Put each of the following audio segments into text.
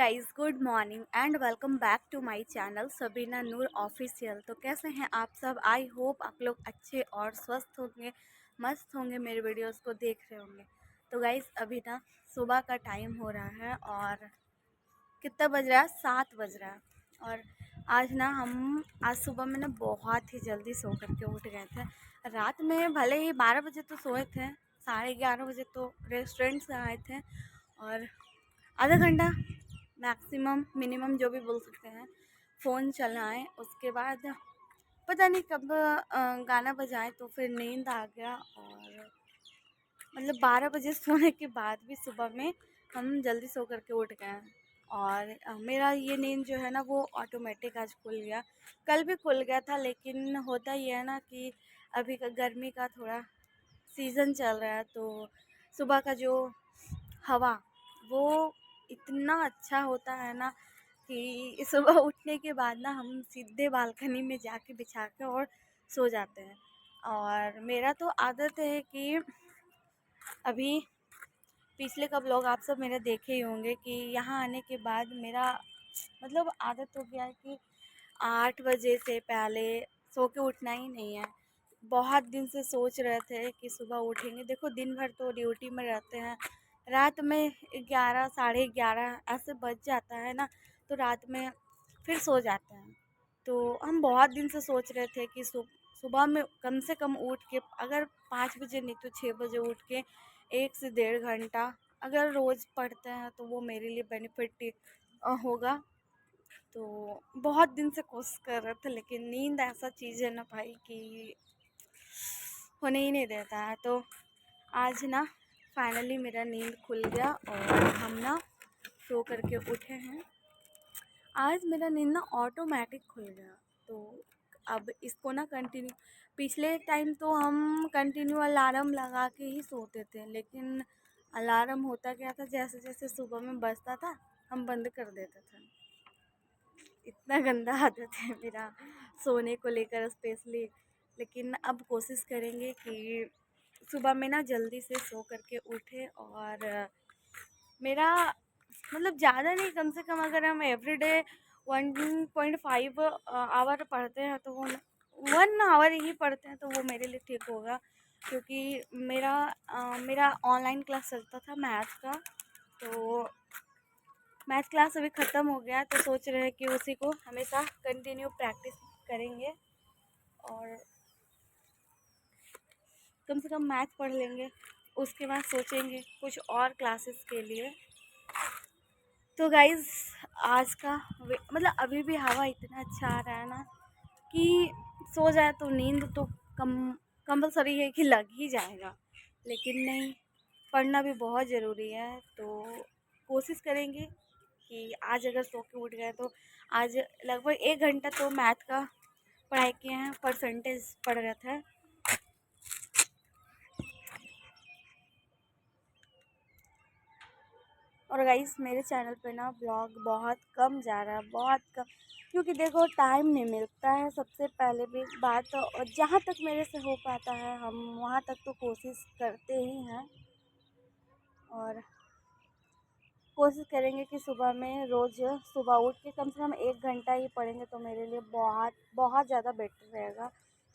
Guys, good morning and welcome back to my channel Sabina Noor official. तो कैसे हैं आप सब? आई होप आप लोग अच्छे और स्वस्थ होंगे, मस्त होंगे, मेरे वीडियोस को देख रहे होंगे। तो गाइस अभी ना सुबह का टाइम हो रहा है और कितना बज रहा है? 7 बज रहा है। और आज सुबह में ना बहुत ही जल्दी सो करके उठ गए थे। रात में भले ही 12 बजे तो सोए थे, 11:30 बजे तो रेस्टोरेंट से आए थे और आधा घंटा मैक्सिमम मिनिमम जो भी बोल सकते हैं फ़ोन चलाएं। उसके बाद पता नहीं कब गाना बजाए तो फिर नींद आ गया। और मतलब 12 बजे सोने के बाद भी सुबह में हम जल्दी सो करके उठ गए हैं। और मेरा ये नींद जो है ना वो ऑटोमेटिक आज खुल गया। कल भी खुल गया था, लेकिन होता ही है ना कि अभी का गर्मी का थोड़ा सीज़न चल रहा है, तो सुबह का जो हवा वो इतना अच्छा होता है ना कि सुबह उठने के बाद ना हम सीधे बालकनी में जाके बिछा के और सो जाते हैं। और मेरा तो आदत है कि अभी पिछले का ब्लॉग आप सब मेरा देखे ही होंगे कि यहाँ आने के बाद मेरा मतलब आदत हो गया है कि 8 बजे से पहले सो के उठना ही नहीं है। बहुत दिन से सोच रहे थे कि सुबह उठेंगे। देखो दिन भर तो ड्यूटी में रहते हैं, रात में 11 11:30 ऐसे बज जाता है ना, तो रात में फिर सो जाते हैं। तो हम बहुत दिन से सोच रहे थे कि सुबह में कम से कम उठ के, अगर 5 बजे नहीं तो 6 बजे उठ के 1 से 1.5 घंटा अगर रोज़ पढ़ते हैं तो वो मेरे लिए बेनिफिट होगा। तो बहुत दिन से कोशिश कर रहे थे, लेकिन नींद ऐसा चीज़ है ना भाई कि होने ही नहीं देता है। तो आज ना फाइनली मेरा नींद खुल गया और हम ना सो करके उठे हैं। आज मेरा नींद ना ऑटोमेटिक खुल गया। तो अब इसको ना कंटिन्यू, पिछले टाइम तो हम कंटिन्यू अलार्म लगा के ही सोते थे, लेकिन अलार्म होता क्या था, जैसे जैसे सुबह में बजता था हम बंद कर देते थे। इतना गंदा आदत है मेरा सोने को लेकर स्पेशली। लेकिन अब कोशिश करेंगे कि सुबह में ना जल्दी से सो करके उठे। और मेरा मतलब ज़्यादा नहीं, कम से कम अगर हम एवरीडे 1.5 आवर पढ़ते हैं तो वो 1 आवर ही पढ़ते हैं तो वो मेरे लिए ठीक होगा। क्योंकि मेरा ऑनलाइन क्लास चलता था मैथ का, तो मैथ क्लास अभी ख़त्म हो गया, तो सोच रहे हैं कि उसी को हमेशा कंटिन्यू प्रैक्टिस करेंगे और कम से कम मैथ पढ़ लेंगे। उसके बाद सोचेंगे कुछ और क्लासेस के लिए। तो गाइज़ आज का मतलब अभी भी हवा इतना अच्छा आ रहा है ना कि सो जाए तो नींद तो कम कंपलसरी है कि लग ही जाएगा। लेकिन नहीं, पढ़ना भी बहुत ज़रूरी है। तो कोशिश करेंगे कि आज अगर सो के उठ गए तो आज लगभग 1 घंटा तो मैथ का पढ़ाई किए हैं, परसेंटेज पढ़ रहे थे। और गाइस मेरे चैनल पे ना ब्लॉग बहुत कम जा रहा है, बहुत कम, क्योंकि देखो टाइम नहीं मिलता है सबसे पहले भी बात। और जहाँ तक मेरे से हो पाता है हम वहाँ तक तो कोशिश करते ही हैं। और कोशिश करेंगे कि सुबह में रोज़ सुबह उठ के कम से कम 1 घंटा ही पढ़ेंगे तो मेरे लिए बहुत बहुत ज़्यादा बेटर रहेगा।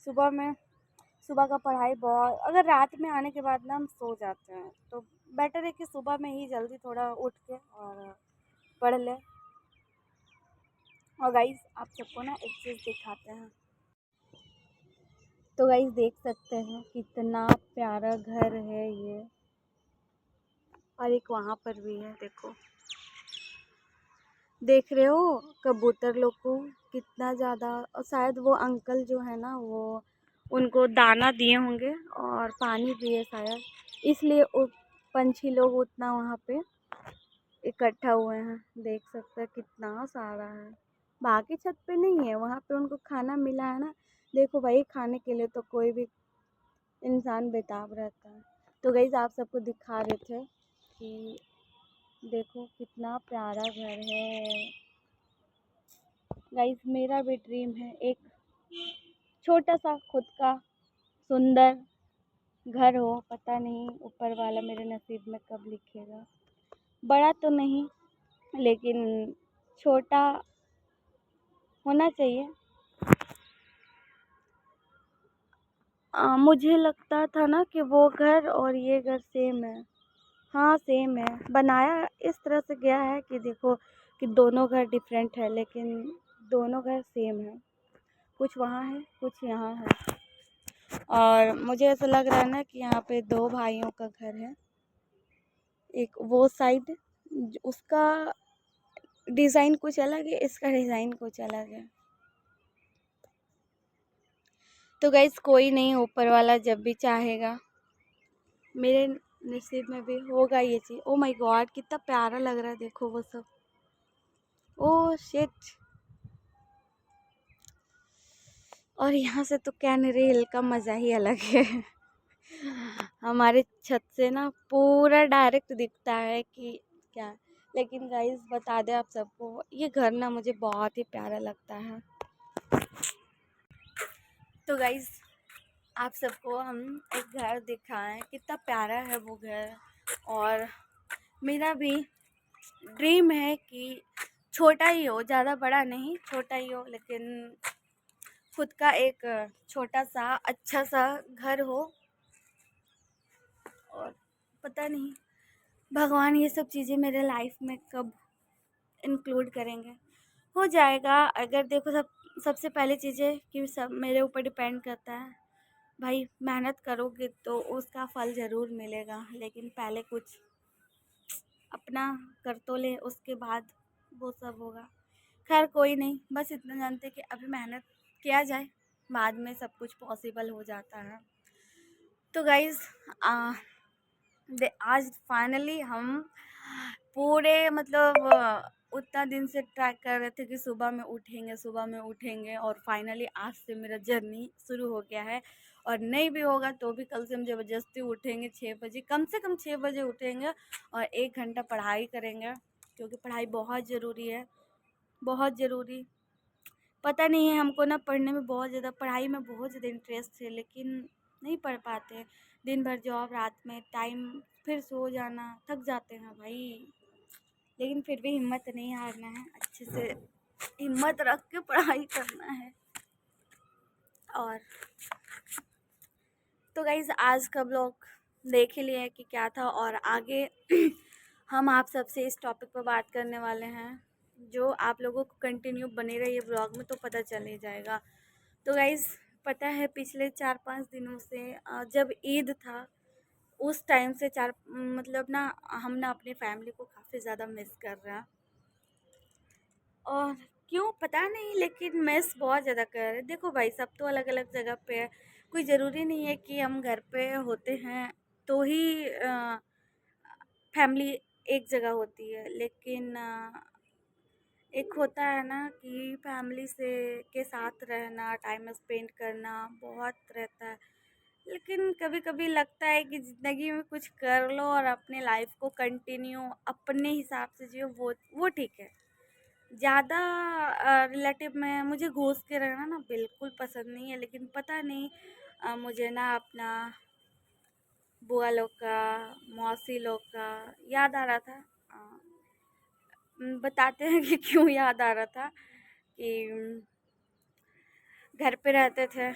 सुबह में सुबह का पढ़ाई बहुत, अगर रात में आने के बाद ना हम सो जाते हैं तो बेटर है कि सुबह में ही जल्दी थोड़ा उठ के और पढ़ लें। और गाइस आप सबको ना एक चीज़ दिखाते हैं। तो गाइस देख सकते हैं कितना प्यारा घर है ये, और एक वहाँ पर भी है, देखो देख रहे हो कबूतर लोग को कितना ज़्यादा। और शायद वो अंकल जो है ना वो उनको दाना दिए होंगे और पानी दिए शायद, इसलिए वो पंछी लोग उतना वहाँ पे इकट्ठा हुए हैं। देख सकते हैं कितना सारा है। बाकी छत पे नहीं है, वहाँ पे उनको खाना मिला है ना। देखो भाई, खाने के लिए तो कोई भी इंसान बेताब रहता है। तो गाइस आप सबको दिखा रहे थे कि देखो कितना प्यारा घर है। गाइस मेरा भी ड्रीम है एक छोटा सा खुद का सुंदर घर हो। पता नहीं ऊपर वाला मेरे नसीब में कब लिखेगा। बड़ा तो नहीं, लेकिन छोटा होना चाहिए। मुझे लगता था ना कि वो घर और ये घर सेम है। हाँ सेम है, बनाया इस तरह से गया है कि देखो कि दोनों घर डिफरेंट है लेकिन दोनों घर सेम है। कुछ वहाँ है कुछ यहाँ है। और मुझे ऐसा लग रहा है ना कि यहाँ पे दो भाइयों का घर है। एक वो साइड उसका डिज़ाइन कुछ अलग है, इसका डिज़ाइन कुछ अलग है। तो गाइस कोई नहीं, ऊपर वाला जब भी चाहेगा मेरे नसीब में भी होगा ये चीज़। ओ माय गॉड कितना प्यारा लग रहा है, देखो वो सब। Oh shit. और यहाँ से तो कैनरी हिल का मज़ा ही अलग है। हमारे छत से ना पूरा डायरेक्ट दिखता है कि क्या। लेकिन गाइस बता दें आप सबको, ये घर ना मुझे बहुत ही प्यारा लगता है। तो गाइस आप सबको हम एक घर दिखाएं, कितना प्यारा है वो घर। और मेरा भी ड्रीम है कि छोटा ही हो, ज़्यादा बड़ा नहीं, छोटा ही हो, लेकिन खुद का एक छोटा सा अच्छा सा घर हो। और पता नहीं भगवान ये सब चीज़ें मेरे लाइफ में कब इंक्लूड करेंगे। हो जाएगा। अगर देखो सबसे पहले चीज़ें कि सब मेरे ऊपर डिपेंड करता है। भाई मेहनत करोगे तो उसका फल ज़रूर मिलेगा, लेकिन पहले कुछ अपना कर तो ले, उसके बाद वो सब होगा। खैर कोई नहीं, बस इतना जानते कि अभी मेहनत किया जाए, बाद में सब कुछ पॉसिबल हो जाता है। तो गाइज़ आज फाइनली हम पूरे मतलब उतना दिन से ट्रैक कर रहे थे कि सुबह में उठेंगे और फाइनली आज से मेरा जर्नी शुरू हो गया है। और नहीं भी होगा तो भी कल से हम ज़बरदस्ती उठेंगे 6 बजे, कम से कम 6 बजे उठेंगे और 1 घंटा पढ़ाई करेंगे, क्योंकि पढ़ाई बहुत ज़रूरी है, बहुत ज़रूरी। पता नहीं है हमको ना पढ़ने में बहुत ज़्यादा, पढ़ाई में बहुत ज़्यादा इंटरेस्ट है, लेकिन नहीं पढ़ पाते। दिन भर जॉब, रात में टाइम, फिर सो जाना, थक जाते हैं भाई। लेकिन फिर भी हिम्मत नहीं हारना है, अच्छे से हिम्मत रख के पढ़ाई करना है। और तो गाइज़ आज का ब्लॉग देख ही लिए कि क्या था, और आगे हम आप सबसे इस टॉपिक पर बात करने वाले हैं, जो आप लोगों को कंटिन्यू बने रहिए ब्लॉग में तो पता चल ही जाएगा। तो गाइज़ पता है पिछले 4-5 दिनों से जब ईद था उस टाइम से मतलब ना हम ना अपनी फैमिली को काफ़ी ज़्यादा मिस कर रहे हैं। और क्यों पता नहीं, लेकिन मिस बहुत ज़्यादा कर रहे हैं। देखो भाई सब तो अलग अलग जगह पे है, कोई ज़रूरी नहीं है कि हम घर पे होते हैं तो ही फैमिली एक जगह होती है। लेकिन एक होता है ना कि फैमिली से के साथ रहना, टाइम स्पेंड करना बहुत रहता है। लेकिन कभी कभी लगता है कि ज़िंदगी में कुछ कर लो और अपने लाइफ को कंटिन्यू अपने हिसाब से जियो, वो ठीक है। ज़्यादा रिलेटिव में मुझे घुस के रहना ना बिल्कुल पसंद नहीं है। लेकिन पता नहीं मुझे ना अपना बुआ लोग का, मौसी लोग का याद आ रहा था। बताते हैं कि क्यों याद आ रहा था कि घर पे रहते थे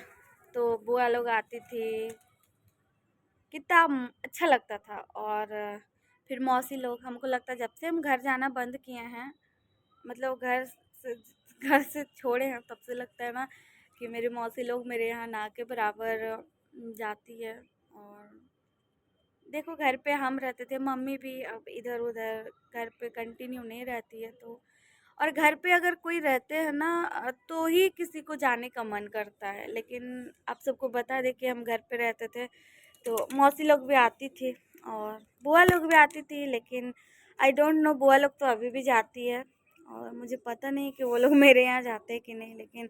तो बुआ लोग आती थी, कितना अच्छा लगता था। और फिर मौसी लोग, हमको लगता है जब से हम घर जाना बंद किए हैं, मतलब से घर से छोड़े हैं, तब से लगता है ना कि मेरी मौसी लोग मेरे यहाँ ना के बराबर जाती है। और देखो घर पे हम रहते थे, मम्मी भी अब इधर उधर घर पे कंटिन्यू नहीं रहती है, तो और घर पे अगर कोई रहते हैं ना तो ही किसी को जाने का मन करता है। लेकिन आप सबको बता दें कि हम घर पे रहते थे तो मौसी लोग भी आती थी और बुआ लोग भी आती थी। लेकिन आई डोंट नो बुआ लोग तो अभी भी जाती है, और मुझे पता नहीं कि वो लोग मेरे यहाँ जाते हैं कि नहीं। लेकिन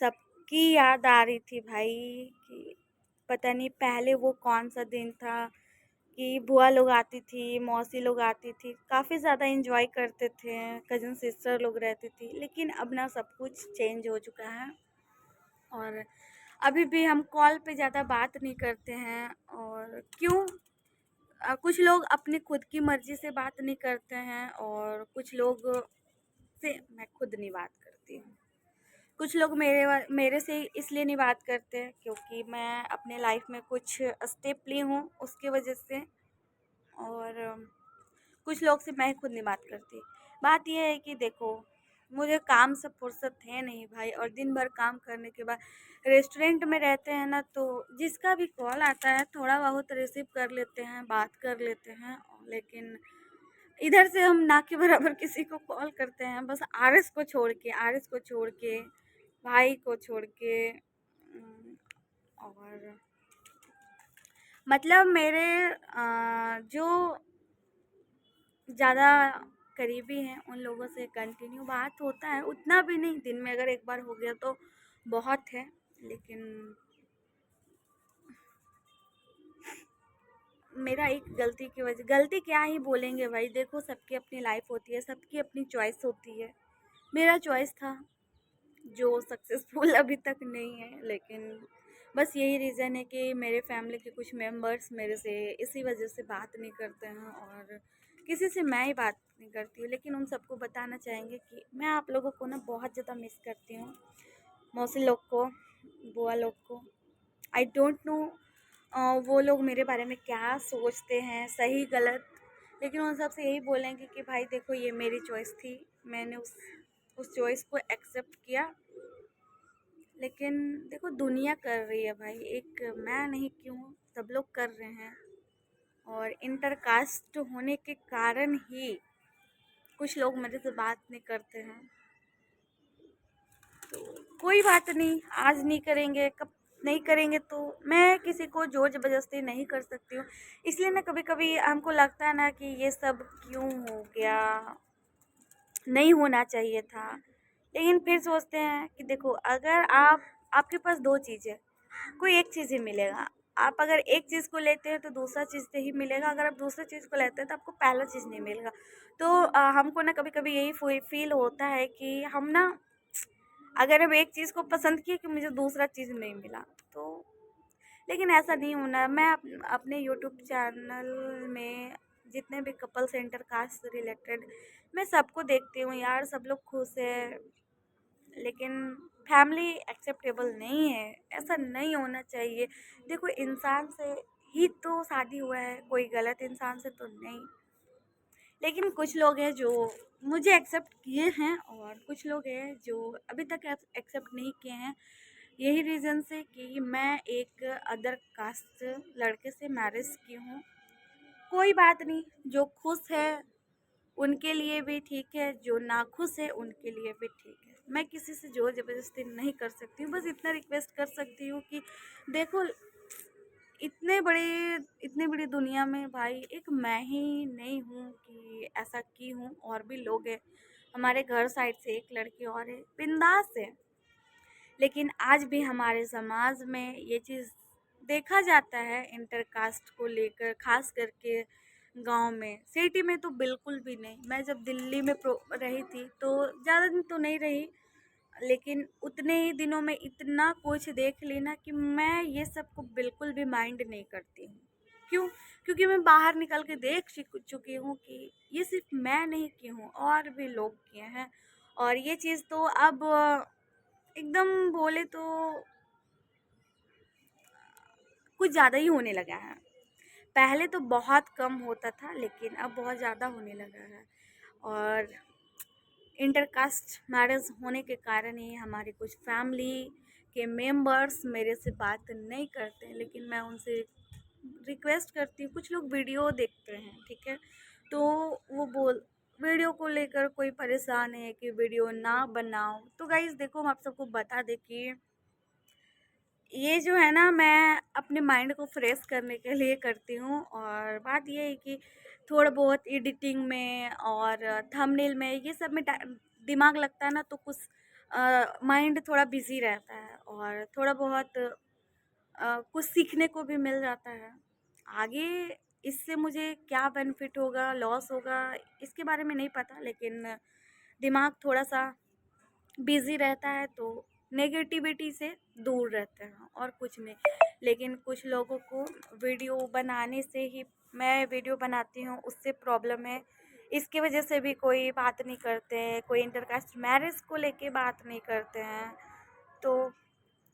सबकी याद आ रही थी भाई कि पता नहीं पहले वो कौन सा दिन था कि बुआ लोग आती थी, मौसी लोग आती थी, काफ़ी ज़्यादा एंजॉय करते थे, कज़न सिस्टर लोग रहती थी। लेकिन अब ना सब कुछ चेंज हो चुका है, और अभी भी हम कॉल पे ज़्यादा बात नहीं करते हैं। और क्यों कुछ लोग अपनी खुद की मर्ज़ी से बात नहीं करते हैं और कुछ लोग से मैं खुद नहीं बात करती हूँ। कुछ लोग मेरे से इसलिए नहीं बात करते हैं क्योंकि मैं अपने लाइफ में कुछ स्टेप ली हूँ उसकी वजह से। और कुछ लोग से मैं खुद नहीं बात करती। बात ये है कि देखो, मुझे काम से फुर्सत है नहीं भाई, और दिन भर काम करने के बाद रेस्टोरेंट में रहते हैं ना, तो जिसका भी कॉल आता है थोड़ा बहुत रिसीव कर लेते हैं, बात कर लेते हैं। लेकिन इधर से हम ना के बराबर किसी को कॉल करते हैं, बस आरएस को छोड़ के, भाई को छोड़ के, और मतलब मेरे जो ज़्यादा करीबी हैं उन लोगों से कंटिन्यू बात होता है, उतना भी नहीं, दिन में अगर एक बार हो गया तो बहुत है। लेकिन मेरा एक गलती की वजह, गलती क्या ही बोलेंगे भाई, देखो सबकी अपनी लाइफ होती है, सबकी अपनी चॉइस होती है। मेरा चॉइस था जो सक्सेसफुल अभी तक नहीं है, लेकिन बस यही रीज़न है कि मेरे फैमिली के कुछ मेंबर्स मेरे से इसी वजह से बात नहीं करते हैं, और किसी से मैं ही बात नहीं करती हूँ। लेकिन उन सबको बताना चाहेंगे कि मैं आप लोगों को ना बहुत ज़्यादा मिस करती हूँ, मौसी लोग को, बुआ लोग को। आई डोंट नो वो लोग मेरे बारे में क्या सोचते हैं, सही गलत, लेकिन उन सबसे यही बोलेंगे कि भाई देखो ये मेरी चॉइस थी, मैंने उस चॉइस को एक्सेप्ट किया। लेकिन देखो दुनिया कर रही है भाई, एक मैं नहीं क्यों, सब लोग कर रहे हैं। और इंटरकास्ट होने के कारण ही कुछ लोग मेरे से बात नहीं करते हैं। तो कोई बात नहीं, आज नहीं करेंगे, कब नहीं करेंगे, तो मैं किसी को जोर ज़बरदस्ती नहीं कर सकती हूँ। इसलिए ना कभी कभी हमको लगता है ना कि ये सब क्यों हो गया, नहीं होना चाहिए था। लेकिन फिर सोचते हैं कि देखो, अगर आपके पास दो चीज़ है, कोई एक चीज़ ही मिलेगा। आप अगर एक चीज़ को लेते हैं तो दूसरा चीज़ से ही मिलेगा, अगर आप दूसरी चीज़ को लेते हैं तो आपको पहला चीज़ नहीं मिलेगा। तो हमको ना कभी कभी यही फील होता है कि हम ना, अगर हम एक चीज़ को पसंद किए कि मुझे दूसरा चीज़ नहीं मिला, तो लेकिन ऐसा नहीं होना। मैं अपने यूट्यूब चैनल में जितने भी कपल सेंटर कास्ट से रिलेटेड, मैं सबको देखती हूँ यार, सब लोग खुश है। लेकिन फैमिली एक्सेप्टेबल नहीं है, ऐसा नहीं होना चाहिए। देखो इंसान से ही तो शादी हुआ है, कोई गलत इंसान से तो नहीं। लेकिन कुछ लोग हैं जो मुझे एक्सेप्ट किए हैं और कुछ लोग हैं जो अभी तक एक्सेप्ट नहीं किए हैं, यही रीज़न से कि मैं एक अदर कास्ट लड़के से मैरिज की हूँ। कोई बात नहीं, जो खुश है उनके लिए भी ठीक है, जो नाखुश है उनके लिए भी ठीक है। मैं किसी से ज़ोर ज़बरदस्ती नहीं कर सकती हूँ, बस इतना रिक्वेस्ट कर सकती हूँ कि देखो, इतने बड़ी दुनिया में भाई एक मैं ही नहीं हूँ कि ऐसा की हूँ, और भी लोग हैं। हमारे घर साइड से एक लड़की और है, बिंदास है। लेकिन आज भी हमारे समाज में ये चीज़ देखा जाता है, इंटरकास्ट को लेकर, खास करके गांव में। सिटी में तो बिल्कुल भी नहीं। मैं जब दिल्ली में रही थी तो ज़्यादा दिन तो नहीं रही, लेकिन उतने ही दिनों में इतना कुछ देख ली ना कि मैं ये सब को बिल्कुल भी माइंड नहीं करती हूँ। क्यों? क्योंकि मैं बाहर निकल के देख चुकी हूँ कि ये सिर्फ मैं नहीं की हूँ, और भी लोग किए हैं। और ये चीज़ तो अब एकदम बोले तो कुछ ज़्यादा ही होने लगा है। पहले तो बहुत कम होता था, लेकिन अब बहुत ज़्यादा होने लगा है। और इंटरकास्ट मैरिज होने के कारण ही हमारे कुछ फैमिली के मेंबर्स मेरे से बात नहीं करते हैं, लेकिन मैं उनसे रिक्वेस्ट करती हूँ। कुछ लोग वीडियो देखते हैं, ठीक है, तो वो बोल वीडियो को लेकर कोई परेशान है कि वीडियो ना बनाओ। तो गाइस देखो, हम आप सबको बता दें कि ये जो है ना, मैं अपने माइंड को फ्रेश करने के लिए करती हूँ। और बात ये है कि थोड़ा बहुत एडिटिंग में और थंबनेल में, ये सब में दिमाग लगता है ना, तो कुछ माइंड थोड़ा बिजी रहता है, और थोड़ा बहुत कुछ सीखने को भी मिल जाता है। आगे इससे मुझे क्या बेनिफिट होगा, लॉस होगा, इसके बारे में नहीं पता, लेकिन दिमाग थोड़ा सा बिजी रहता है तो नेगेटिविटी से दूर रहते हैं, और कुछ नहीं। लेकिन कुछ लोगों को वीडियो बनाने से ही, मैं वीडियो बनाती हूँ उससे प्रॉब्लम है, इसकी वजह से भी कोई बात नहीं करते हैं, कोई इंटरकास्ट मैरिज को लेके बात नहीं करते हैं। तो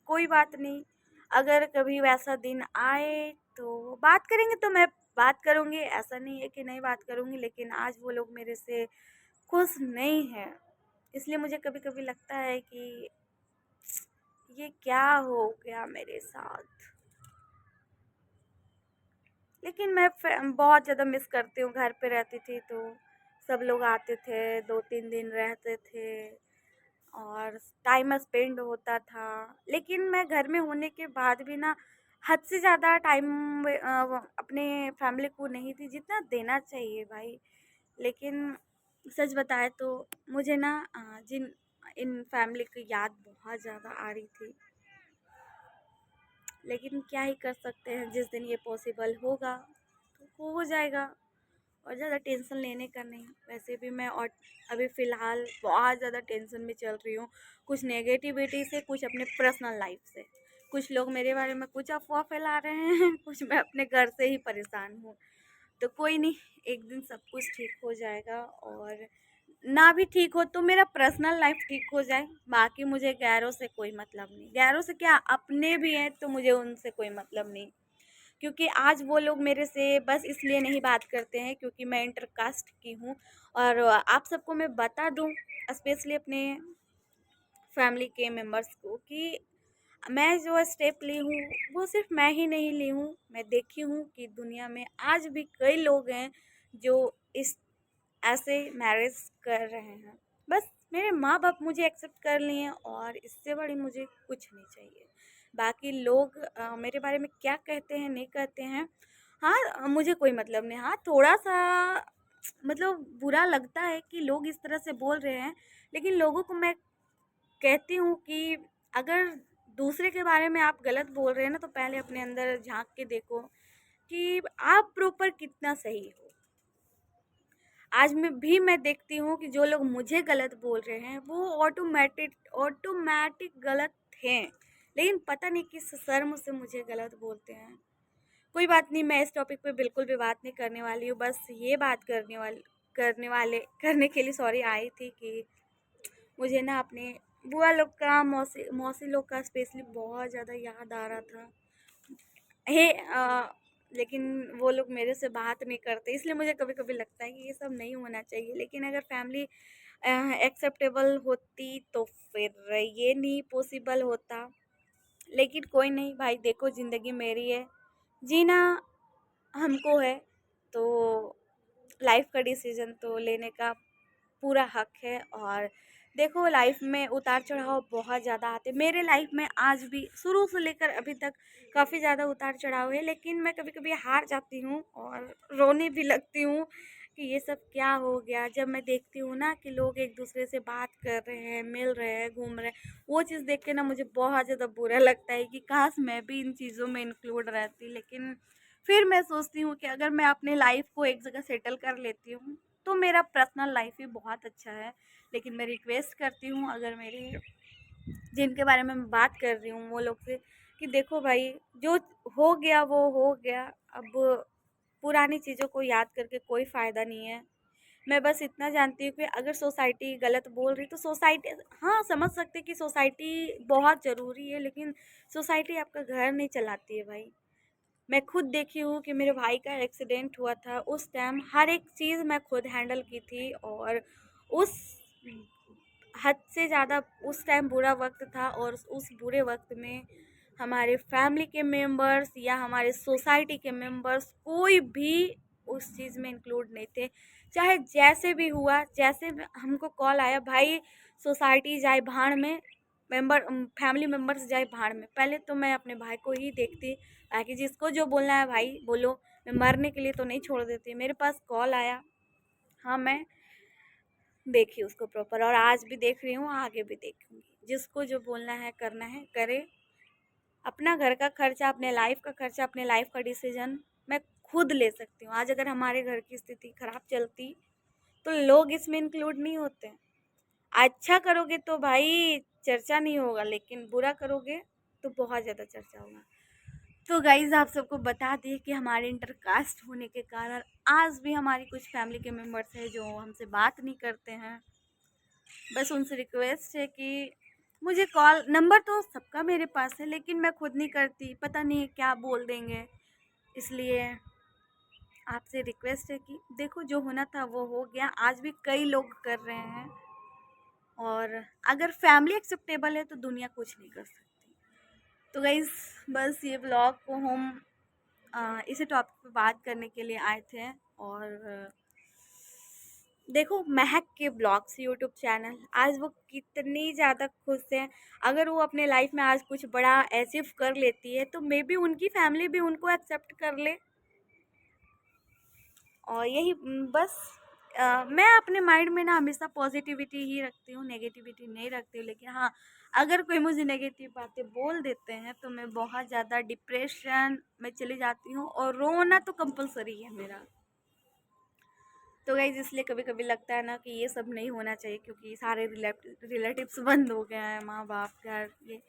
कोई बात नहीं, अगर कभी वैसा दिन आए तो बात करेंगे, तो मैं बात करूँगी, ऐसा नहीं है कि नहीं बात करूँगी, लेकिन आज वो लोग मेरे से खुश नहीं है। इसलिए मुझे कभी कभी लगता है कि ये क्या हो गया मेरे साथ। लेकिन मैं बहुत ज़्यादा मिस करती हूँ। घर पे रहती थी तो सब लोग आते थे, 2-3 दिन रहते थे और टाइम स्पेंड होता था। लेकिन मैं घर में होने के बाद भी ना हद से ज़्यादा टाइम अपने फैमिली को नहीं थी जितना देना चाहिए भाई। लेकिन सच बताए तो मुझे ना जिन इन फैमिली की याद बहुत ज़्यादा आ रही थी, लेकिन क्या ही कर सकते हैं, जिस दिन ये पॉसिबल होगा तो हो जाएगा। और ज़्यादा टेंशन लेने का नहीं। वैसे भी मैं और अभी फ़िलहाल बहुत ज़्यादा टेंशन में चल रही हूँ, कुछ नेगेटिविटी से, कुछ अपने पर्सनल लाइफ से। कुछ लोग मेरे बारे में कुछ अफवाह फैला रहे हैं, कुछ मैं अपने घर से ही परेशान हूँ। तो कोई नहीं, एक दिन सब कुछ ठीक हो जाएगा। और ना भी ठीक हो तो मेरा पर्सनल लाइफ ठीक हो जाए, बाकी मुझे गैरों से कोई मतलब नहीं। गैरों से क्या, अपने भी हैं तो मुझे उनसे कोई मतलब नहीं। क्योंकि आज वो लोग मेरे से बस इसलिए नहीं बात करते हैं क्योंकि मैं इंटरकास्ट की हूँ। और आप सबको मैं बता दूँ, स्पेशली अपने फैमिली के मेंबर्स को, कि मैं जो स्टेप ली हूँ वो सिर्फ मैं ही नहीं ली हूँ। मैं देखी हूँ कि दुनिया में आज भी कई लोग हैं जो इस ऐसे मैरिज कर रहे हैं। बस मेरे माँ बाप मुझे एक्सेप्ट कर लिए हैं और इससे बड़ी मुझे कुछ नहीं चाहिए। बाकी लोग मेरे बारे में क्या कहते हैं नहीं कहते हैं, हाँ मुझे कोई मतलब नहीं। हाँ थोड़ा सा मतलब बुरा लगता है कि लोग इस तरह से बोल रहे हैं, लेकिन लोगों को मैं कहती हूँ कि अगर दूसरे के बारे में आप गलत बोल रहे हैं ना, तो पहले अपने अंदर झांक के देखो कि आप प्रॉपर कितना सही हो। आज मैं देखती हूँ कि जो लोग मुझे गलत बोल रहे हैं वो ऑटोमेटिक गलत हैं, लेकिन पता नहीं किस शर्म से मुझे गलत बोलते हैं। कोई बात नहीं, मैं इस टॉपिक पे बिल्कुल भी बात नहीं करने वाली हूँ। बस ये बात करने के लिए सॉरी आई थी कि मुझे ना अपने बुआ लोग का, मौसी मौसी लोग का स्पेशली बहुत ज़्यादा याद आ रहा था। हे लेकिन वो लोग मेरे से बात नहीं करते, इसलिए मुझे कभी कभी लगता है कि ये सब नहीं होना चाहिए। लेकिन अगर फैमिली एक्सेप्टेबल होती तो फिर ये नहीं पॉसिबल होता। लेकिन कोई नहीं भाई, देखो ज़िंदगी मेरी है, जीना हमको है, तो लाइफ का डिसीजन तो लेने का पूरा हक है। और देखो लाइफ में उतार चढ़ाव बहुत ज़्यादा आते हैं, मेरे लाइफ में आज भी शुरू से लेकर अभी तक काफ़ी ज़्यादा उतार चढ़ाव है। लेकिन मैं कभी कभी हार जाती हूँ और रोने भी लगती हूँ कि ये सब क्या हो गया। जब मैं देखती हूँ ना कि लोग एक दूसरे से बात कर रहे हैं, मिल रहे हैं, घूम रहे हैं, वो चीज़ देख के ना मुझे बहुत ज़्यादा बुरा लगता है कि काश मैं भी इन चीज़ों में इंक्लूड रहती। लेकिन फिर मैं सोचती हूँ कि अगर मैं अपने लाइफ को एक जगह सेटल कर लेती हूँ तो मेरा पर्सनल लाइफ ही बहुत अच्छा है। लेकिन मैं रिक्वेस्ट करती हूँ, अगर मेरी जिनके बारे में मैं बात कर रही हूँ वो लोग से, कि देखो भाई जो हो गया वो हो गया। अब पुरानी चीज़ों को याद करके कोई फ़ायदा नहीं है। मैं बस इतना जानती हूँ कि अगर सोसाइटी गलत बोल रही तो सोसाइटी, हाँ समझ सकते कि सोसाइटी बहुत ज़रूरी है, लेकिन सोसाइटी आपका घर नहीं चलाती है भाई। मैं खुद देखी हूँ कि मेरे भाई का एक्सीडेंट हुआ था, उस टाइम हर एक चीज़ मैं खुद हैंडल की थी। और उस हद से ज़्यादा उस टाइम बुरा वक्त था, और उस बुरे वक्त में हमारे फैमिली के मेंबर्स या हमारे सोसाइटी के मेंबर्स कोई भी उस चीज़ में इंक्लूड नहीं थे। चाहे जैसे भी हुआ, जैसे भी हमको कॉल आया, भाई सोसाइटी जाए भाड़ में, फैमिली मेंबर्स जाए भाड़ में, पहले तो मैं अपने भाई को ही देखती। ताकि जिसको जो बोलना है भाई बोलो, मैं मरने के लिए तो नहीं छोड़ देती। मेरे पास कॉल आया, हाँ मैं देखी उसको प्रॉपर, और आज भी देख रही हूँ, आगे भी देखूंगी। जिसको जो बोलना है करना है करे। अपना घर का खर्चा, अपने लाइफ का खर्चा, अपने लाइफ का डिसीजन मैं खुद ले सकती हूँ। आज अगर हमारे घर की स्थिति खराब चलती तो लोग इसमें इंक्लूड नहीं होते। अच्छा करोगे तो भाई चर्चा नहीं होगा, लेकिन बुरा करोगे तो बहुत ज़्यादा चर्चा होगा। तो गाइज़ आप सबको बता दें कि हमारे इंटरकास्ट होने के कारण आज भी हमारी कुछ फैमिली के मेम्बर्स हैं जो हमसे बात नहीं करते हैं। बस उनसे रिक्वेस्ट है कि मुझे कॉल नंबर तो सबका मेरे पास है, लेकिन मैं खुद नहीं करती, पता नहीं क्या बोल देंगे। इसलिए आपसे रिक्वेस्ट है कि देखो, जो होना था वो हो गया। आज भी कई लोग कर रहे हैं, और अगर फैमिली एक्सेप्टेबल है तो दुनिया कुछ नहीं कर सकती। तो गाइज़ बस ये ब्लॉग को हम इसी टॉपिक पे बात करने के लिए आए थे। और देखो, महक के ब्लॉग्स यूट्यूब चैनल, आज वो कितनी ज़्यादा खुश हैं। अगर वो अपने लाइफ में आज कुछ बड़ा अचीव कर लेती है तो मे बी उनकी फैमिली भी उनको एक्सेप्ट कर ले। और यही बस मैं अपने माइंड में ना हमेशा पॉजिटिविटी ही रखती हूँ, नेगेटिविटी नहीं रखती हूँ। लेकिन हाँ, अगर कोई मुझे नेगेटिव बातें बोल देते हैं तो मैं बहुत ज़्यादा डिप्रेशन में चली जाती हूँ, और रोना तो कंपलसरी है मेरा। तो गाइज़ इसलिए कभी कभी लगता है ना कि ये सब नहीं होना चाहिए, क्योंकि सारे रिलेटिव्स बंद हो गए हैं, माँ बाप घर ये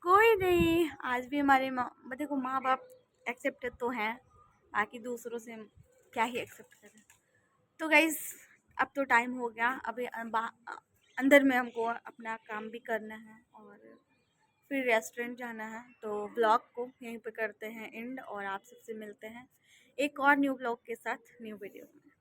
कोई नहीं। आज भी हमारे माँ, देखो, माँ बाप एक्सेप्ट तो हैं, बाकी दूसरों से हम क्या ही एक्सेप्ट करें। तो गाइज़ अब तो टाइम हो गया, अभी अंदर में हमको अपना काम भी करना है, और फिर रेस्टोरेंट जाना है। तो ब्लॉग को यहीं पे करते हैं एंड, और आप सबसे मिलते हैं एक और न्यू ब्लॉग के साथ, न्यू वीडियो में।